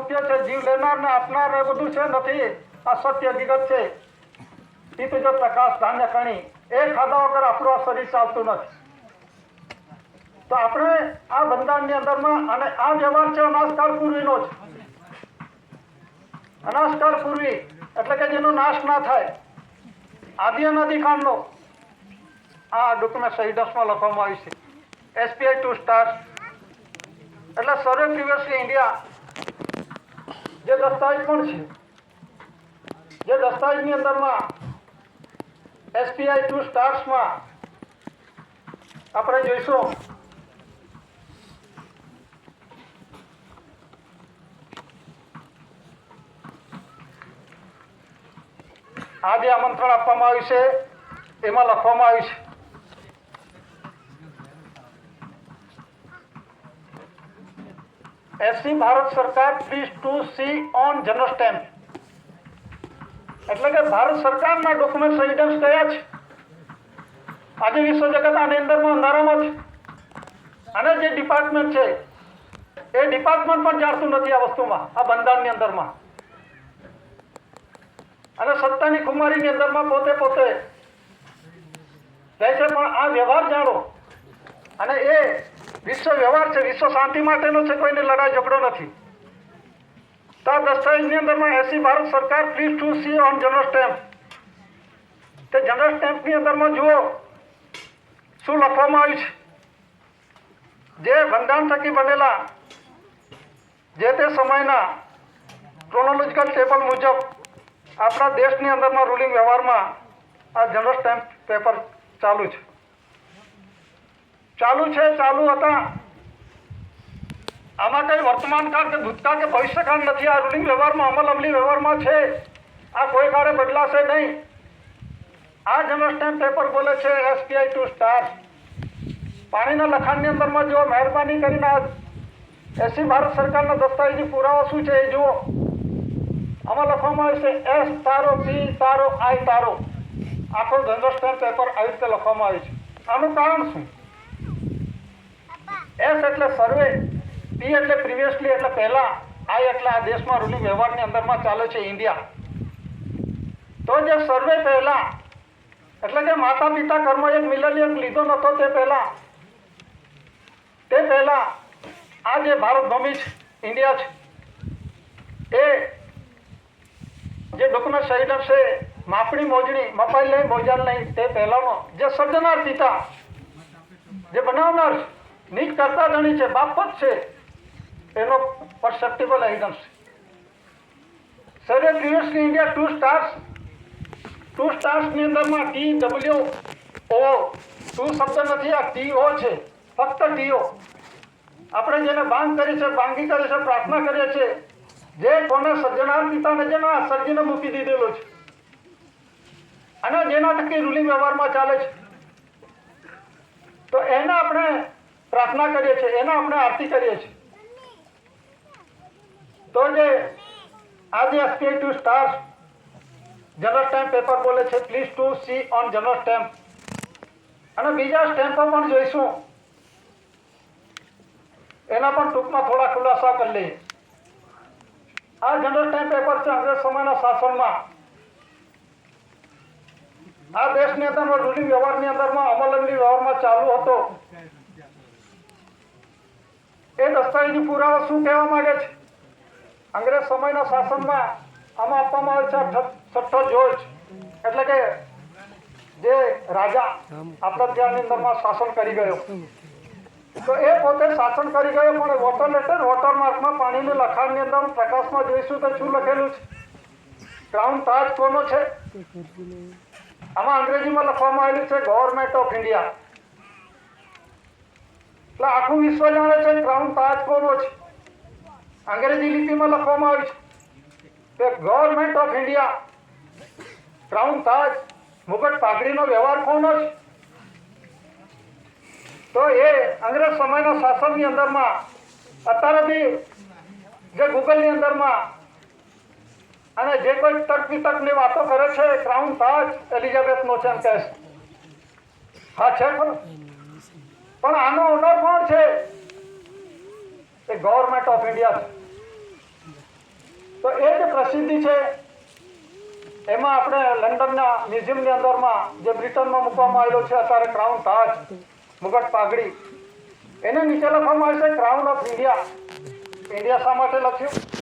સત્ય છે, જીવ લેનાર ને આપનાર એ બધું છે નથી, આ સત્ય હકીકત છે. પીતું જો પ્રકાશ ધાન્ય કણી, એ ખાધા વગર આપણું આ શરીર ચાલતું નથી. તો આપણે આ બંધારણની અંદરમાં, અને આ વ્યવહાર છે અનાજકાળ પૂર્વીનો જ. અનાજકાળ પૂર્વી એટલે કે જેનો નાશ ના થાય, આદિ અનાદિકાળનો આ ડોક્યુમેન્ટ શહીદસમાં લખવામાં આવ્યું છે. SPI 2 સ્ટાર એટલે સર્વે પ્રિવિયસલી ઇન્ડિયા જે દસ્તાવેજ પણ છે, જે દસ્તાવેજની અંદરમાં SPI 2 સ્ટાર્સમાં આપણે જોઈશું આ જે આમંત્રણ આપવામાં આવ્યું છે એમાં લખવામાં આવ્યું છે એસી ભારત સરકાર please to see on general stamp, એટલે કે ભારત સરકારના ડોક્યુમેન્ટ એવિડન્સ કયા છે આજે વિશ્વ જગત આની અંદરમાં અંધારામાં છે. અને જે ડિપાર્ટમેન્ટ છે એ ડિપાર્ટમેન્ટ પણ જાણતું નથી આ વસ્તુમાં, આ બંધારણની અંદરમાં. અને સત્તાની કુમારીની અંદરમાં પોતે રહે છે, પણ આ વ્યવહાર જાણો. અને એ વિશ્વ વ્યવહાર છે, વિશ્વ શાંતિ માટેનો છે, કોઈને લડાઈ ઝઘડો નથી. તો આ દસ્તાવેજની અંદરમાં એસી ભારત સરકાર please to see on general stamp, તે જનરલ સ્ટેમ્પની અંદરમાં જુઓ શું લખવામાં આવ્યું છે. જે બંધારણ થકી બનેલા જે તે સમયના ક્રોનોલોજીકલ ટેબલ મુજબ આપણા દેશની અંદરમાં રૂલિંગ વ્યવહારમાં આ જનરલ સ્ટેમ્પ પેપર ચાલુ છે. ચાલુ હતા. આમાં કઈ વર્તમાનકાળ કે ભૂતકાળ કે ભવિષ્યકાળ નથી. આ રૂલિંગ વ્યવહારમાં, અમલી વ્યવહારમાં છે. આ કોઈ કાળે બદલાશે નહીં. આ જનરલ સ્ટેમ્પ પેપર બોલે છે SPI 2 સ્ટાર. પાણીના લખાણની અંદરમાં જો મહેરબાની કરીને એસી ભારત સરકારના દસ્તાવેજી પુરાવા શું છે એ જુઓ. આમાં લખવામાં આવે છે S તારો P તારો I તારો. આખો જનરલ સ્ટેમ્પ પેપર આવી રીતે લખવામાં આવ્યું છે. આનું કારણ શું? S એટલે સર્વે, P એટલે પ્રિવિયસલી એટલે પહેલા, I એટલે આ દેશમાં રૂલિંગ વ્યવહારની અંદરમાં ચાલે છે ઇન્ડિયા. તો જે સર્વે પહેલા એટલે કે માતા પિતા કર્મ એક મિલનિયમ લીધો નતો તે પહેલા આ જે ભારત ભૂમિ છે, ઇન્ડિયા છે, એ જે ડોક્યુમેન્ટ એવિડન્સ છે, માપણી મોજણી મપાઈ નહીં મોજાલ નહીં, તે પહેલાનો જે સર્જનાર પિતા, જે બનાવનાર છે, નીચ કરતા ધણી છે, બાપત છે, એનો પરસેપ્ટેબલ એવિડન્સ છે. સર્વે પ્રિવિયસલી ઇન્ડિયા 2 સ્ટાર્સ. 2 સ્ટાર્સની અંદરમાં TWO, 2 શબ્દ નથી, આ TO છે, ફક્ત TO. આપણે જેને બાંગ કરી છે, બાંગી કરી છે, પ્રાર્થના કરીએ છીએ, જે કોને સર્જનાર પિતાને જેને આ સર્જીને મૂકી દીધેલો છે અને જેના થકી રૂલિંગ વ્યવહારમાં ચાલે છે, તો એને આપણે પ્રાર્થના કરીએ છીએ, એને આપણે આરતી કરીએ છીએ. તો જે આજે SPI 2 stars general stamp paper બોલે છે please to see on general stamp. અને બીજા સ્ટેમ્પો પણ જોઈશું, એના પણ ટૂંકમાં થોડા ખુલાસા કરી લઈએ. આ જનરલ સ્ટેમ્પ પેપર છે અંગ્રેજ સમયના શાસનમાં આ દેશની અંદરમાં રૂલિંગ વ્યવહારની અંદરમાં અમલી વ્યવહારમાં ચાલુ હતો. એ દસ્તાવેજી પુરાવા શું કહેવા માંગે છે? અંગ્રેજ સમયના શાસનમાં આમાં આપવામાં આવે છે છઠ્ઠો જોર્જ, એટલે કે જે રાજા આપણા ત્યાંની અંદરમાં શાસન કરી ગયો. તો એ પોતે શાસન કરી ગયો, પણ વોટર લેટર વોટરમાર્કમાં પાણીની લખાણની અંદર પ્રકાશમાં જોઈશું તો શું લખેલું છે? ક્રાઉન તાજ કોનો છે? આમાં અંગ્રેજીમાં લખવામાં આવેલું છે ગવર્મેન્ટ ઓફ ઇન્ડિયા. એટલે આખું વિશ્વ જાણે છે ક્રાઉન તાજ કોનો છે. અંગ્રેજી લિપિમાં લખવામાં આવ્યું છે કે ગવર્મેન્ટ ઓફ ઇન્ડિયા, ક્રાઉન તાજ, મુગટ પાઘડીનો વ્યવહાર કોનો છે? તો એ અંગ્રેજ સમયના શાસનની અંદરમાં અત્યારે બી જે ગૂગલની અંદરમાં અને જે કોઈ તર્ક વિતર્કની વાતો કરે છે, ક્રાઉન તાજ એલિઝાબેથનો છે એમ કહે છે. હા છે ખરું, પણ આનો ઓનર કોણ છે? એ ગવર્મેન્ટ ઓફ ઇન્ડિયા છે. પ્રસિદ્ધિ છે એમાં આપણે લંડનના મ્યુઝિયમની અંદરમાં જે બ્રિટનમાં મૂકવામાં આવેલો છે અત્યારે ક્રાઉન તાજ મુગટ પાઘડી એને નીચે લખવામાં આવે છે ક્રાઉન ઓફ ઇન્ડિયા. ઇન્ડિયા શા માટે લખ્યું?